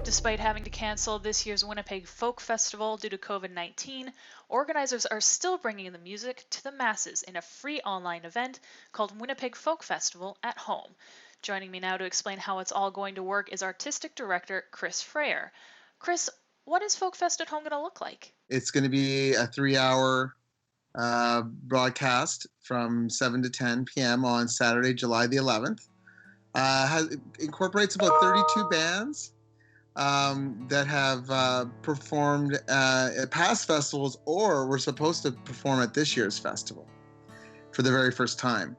Despite having to cancel this year's Winnipeg Folk Festival due to COVID-19, organizers are still bringing the music to the masses in a free online event called Winnipeg Folk Festival at Home. Joining me now to explain how it's all going to work is Artistic Director Chris Frayer. Chris, what is Folk Fest at Home going to look like? It's going to be a 3-hour broadcast from 7 to 10 p.m. on Saturday, July the 11th. Incorporates about 32 bands that have performed at past festivals or were supposed to perform at this year's festival for the very first time.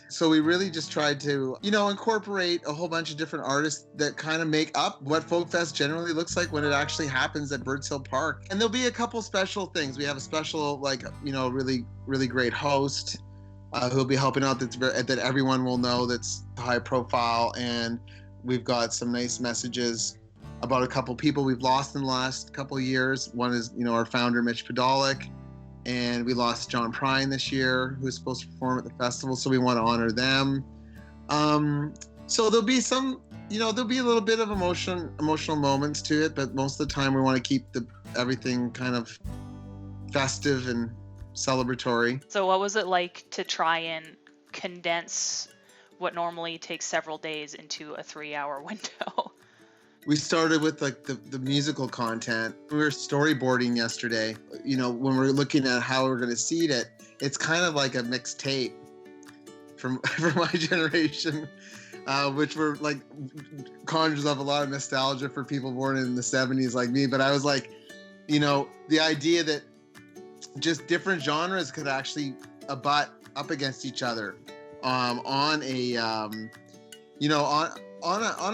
So we really just tried to, incorporate a whole bunch of different artists that kind of make up what Folk Fest generally looks like when it actually happens at Birds Hill Park. And there'll be a couple special things. We have a special, really, really great host who'll be helping out that everyone will know that's high profile. And we've got some nice messages about a couple people we've lost in the last couple of years. One is, our founder, Mitch Podolak, and we lost John Prine this year, who was supposed to perform at the festival, so we want to honor them. So there'll be some, there'll be a little bit of emotional moments to it, but most of the time we want to keep everything kind of festive and celebratory. So what was it like to try and condense what normally takes several days into a 3-hour window? We started with the musical content. We were storyboarding yesterday. When we're looking at how we're going to seed it, it's kind of like a mixed tape from my generation, which were conjures up a lot of nostalgia for people born in the 70s like me. But I was like, the idea that just different genres could actually butt up against each other on a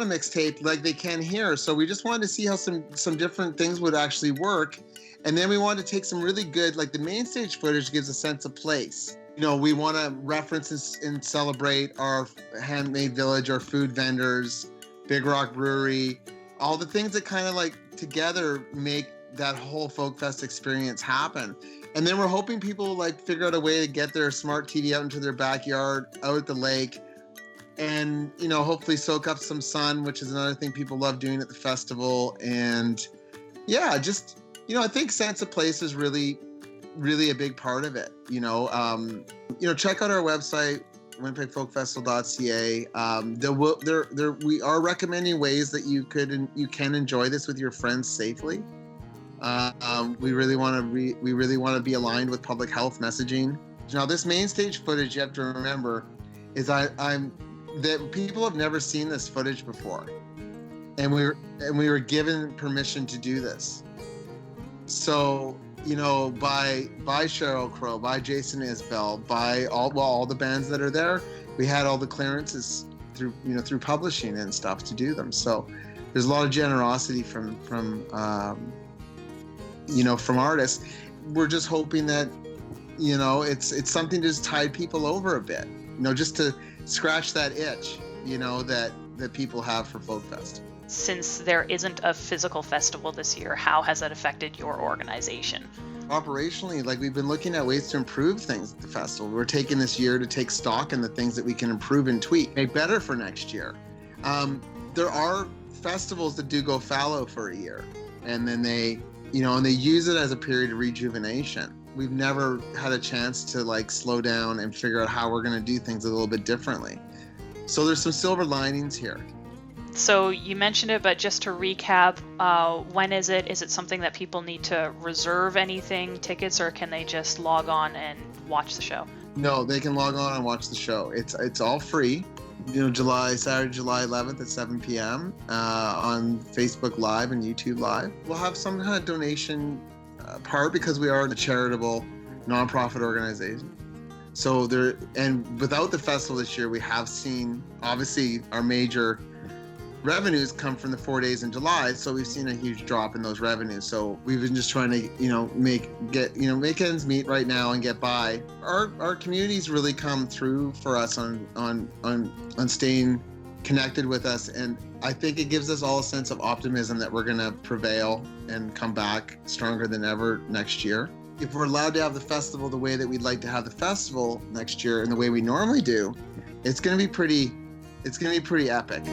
mixtape like they can here. So we just wanted to see how some different things would actually work. And then we wanted to take some really good, the main stage footage gives a sense of place. We want to reference and celebrate our handmade village, our food vendors, Big Rock Brewery, all the things that kind of together make that whole Folk Fest experience happen. And then we're hoping people figure out a way to get their smart TV out into their backyard, out at the lake, and hopefully soak up some sun, which is another thing people love doing at the festival. And yeah, just I think sense of place is really, really a big part of it. Check out our website, winnipegfolkfestival.ca. We are recommending ways that you can enjoy this with your friends safely. We really want to be aligned with public health messaging. Now, this main stage footage, you have to remember, is that people have never seen this footage before, and we were given permission to do this. So by Sheryl Crow, by Jason Isbell, by all the bands that are there, we had all the clearances through publishing and stuff to do them. So there's a lot of generosity from artists. We're just hoping that it's something to just tide people over a bit, just to scratch that itch, that people have for Folk Fest. Since there isn't a physical festival this year, how has that affected your organization? Operationally, we've been looking at ways to improve things at the festival. We're taking this year to take stock in the things that we can improve and tweak, make better for next year. There are festivals that do go fallow for a year, and then they use it as a period of rejuvenation. We've never had a chance to slow down and figure out how we're going to do things a little bit differently. So there's some silver linings here. So you mentioned it, but just to recap, when is it? Is it something that people need to reserve tickets, or can they just log on and watch the show? No, they can log on and watch the show. It's all free. Saturday, July 11th at 7 p.m. On Facebook Live and YouTube Live. We'll have some kind of donation part because we are a charitable nonprofit organization. So without the festival this year, we have seen obviously our major revenues come from the 4 days in July, so we've seen a huge drop in those revenues. So we've been just trying to make ends meet right now and get by. Our communities really come through for us on staying connected with us, and I think it gives us all a sense of optimism that we're going to prevail and come back stronger than ever next year. If we're allowed to have the festival the way that we'd like to have the festival next year and the way we normally do, it's going to be pretty epic.